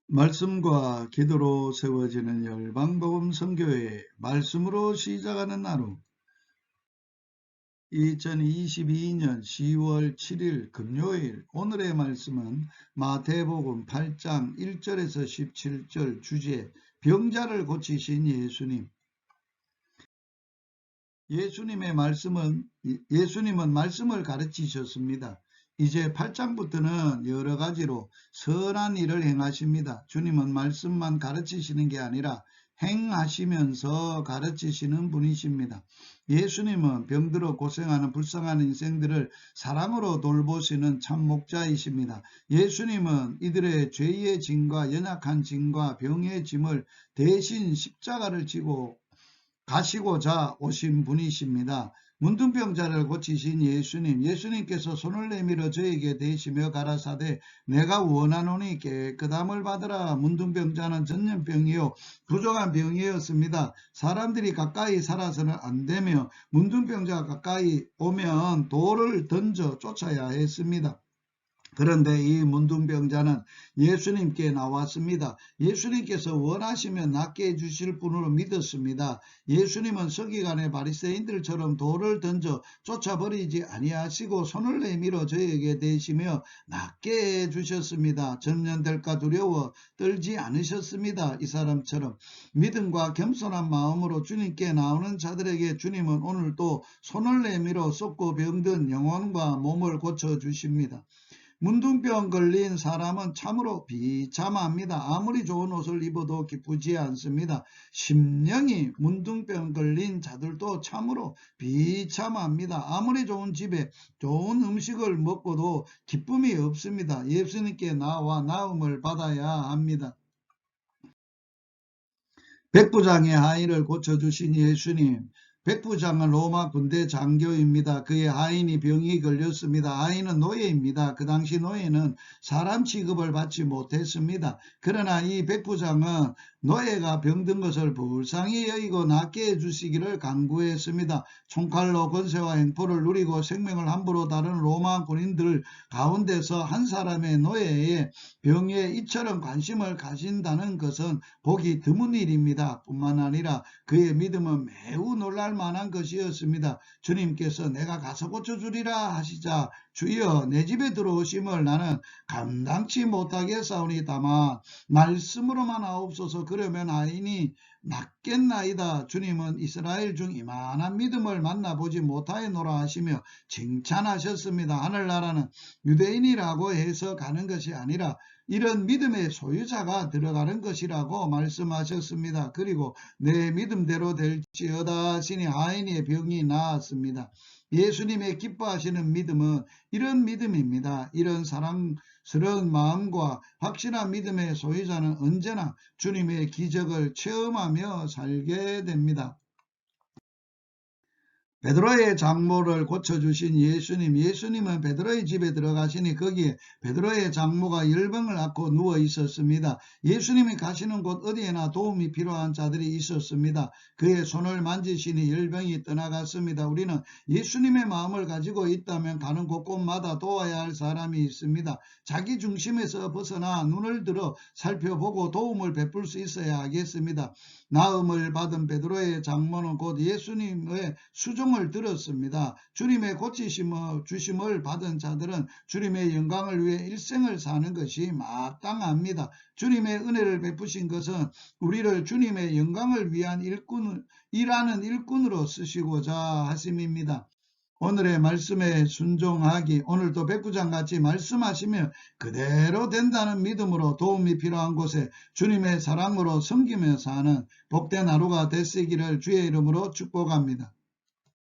말씀과 기도로 세워지는 열방복음 선교회 말씀으로 시작하는 하루 2022년 10월 7일 금요일 오늘의 말씀은 마태복음 8장 1절에서 17절 주제 병자를 고치신 예수님. 예수님은 말씀을 가르치셨습니다. 이제 8장부터는 여러 가지로 선한 일을 행하십니다. 주님은 말씀만 가르치시는 게 아니라 행하시면서 가르치시는 분이십니다. 예수님은 병들어 고생하는 불쌍한 인생들을 사랑으로 돌보시는 참 목자이십니다. 예수님은 이들의 죄의 짐과 연약한 짐과 병의 짐을 대신 십자가를 지고 가시고자 오신 분이십니다. 문둥병자를 고치신 예수님께서 손을 내밀어 저에게 대시며 가라사대 내가 원하노니 깨끗함을 받으라. 문둥병자는 전염병이요 부족한 병이었습니다. 사람들이 가까이 살아서는 안 되며 문둥병자가 가까이 오면 돌을 던져 쫓아야 했습니다. 그런데 이 문둥병자는 예수님께 나왔습니다. 예수님께서 원하시면 낫게 해주실 분으로 믿었습니다. 예수님은 서기관의 바리새인들처럼 돌을 던져 쫓아버리지 아니하시고 손을 내밀어 저에게 대시며 낫게 해주셨습니다. 전염될까 두려워 떨지 않으셨습니다. 이 사람처럼 믿음과 겸손한 마음으로 주님께 나오는 자들에게 주님은 오늘도 손을 내밀어 썩고 병든 영혼과 몸을 고쳐주십니다. 문둥병 걸린 사람은 참으로 비참합니다. 아무리 좋은 옷을 입어도 기쁘지 않습니다. 심령이 문둥병 걸린 자들도 참으로 비참합니다. 아무리 좋은 집에 좋은 음식을 먹고도 기쁨이 없습니다. 예수님께 나와 나음을 받아야 합니다. 백부장의 하인을 고쳐주신 예수님. 백부장은 로마 군대 장교입니다. 그의 하인이 병이 걸렸습니다. 하인은 노예입니다. 그 당시 노예는 사람 취급을 받지 못했습니다. 그러나 이 백부장은 노예가 병든 것을 불쌍히 여기고 낫게 해주시기를 간구했습니다. 총칼로 권세와 행포를 누리고 생명을 함부로 다루는 로마 군인들 가운데서 한 사람의 노예의 병에 이처럼 관심을 가진다는 것은 보기 드문 일입니다. 뿐만 아니라 그의 믿음은 매우 놀랄 만한 것이었습니다. 주님께서 내가 가서 고쳐주리라 하시자 주여 내 집에 들어오심을 나는 감당치 못하겠사오니다만 말씀으로만 하옵소서. 그러면 아인이 낫겠나이다. 주님은 이스라엘 중 이만한 믿음을 만나보지 못하였노라 하시며 칭찬하셨습니다. 하늘나라는 유대인이라고 해서 가는 것이 아니라 이런 믿음의 소유자가 들어가는 것이라고 말씀하셨습니다. 그리고 내 믿음대로 될지어다 하시니 하인의 병이 나았습니다. 예수님의 기뻐하시는 믿음은 이런 믿음입니다. 이런 사랑스러운 마음과 확실한 믿음의 소유자는 언제나 주님의 기적을 체험하며 살게 됩니다. 베드로의 장모를 고쳐주신 예수님은 베드로의 집에 들어가시니 거기에 베드로의 장모가 열병을 앓고 누워 있었습니다. 예수님이 가시는 곳 어디에나 도움이 필요한 자들이 있었습니다. 그의 손을 만지시니 열병이 떠나갔습니다. 우리는 예수님의 마음을 가지고 있다면 가는 곳곳마다 도와야 할 사람이 있습니다. 자기 중심에서 벗어나 눈을 들어 살펴보고 도움을 베풀 수 있어야 하겠습니다. 나음을 받은 베드로의 장모는 곧 예수님의 수종을 들었습니다. 주님의 주심을 받은 자들은 주님의 영광을 위해 일생을 사는 것이 마땅합니다. 주님의 은혜를 베푸신 것은 우리를 주님의 영광을 위한 일하는 일꾼으로 쓰시고자 하심입니다. 오늘의 말씀에 순종하기, 오늘도 백부장같이 말씀하시며 그대로 된다는 믿음으로 도움이 필요한 곳에 주님의 사랑으로 섬기며 사는 복된 하루가 되시기를 주의 이름으로 축복합니다.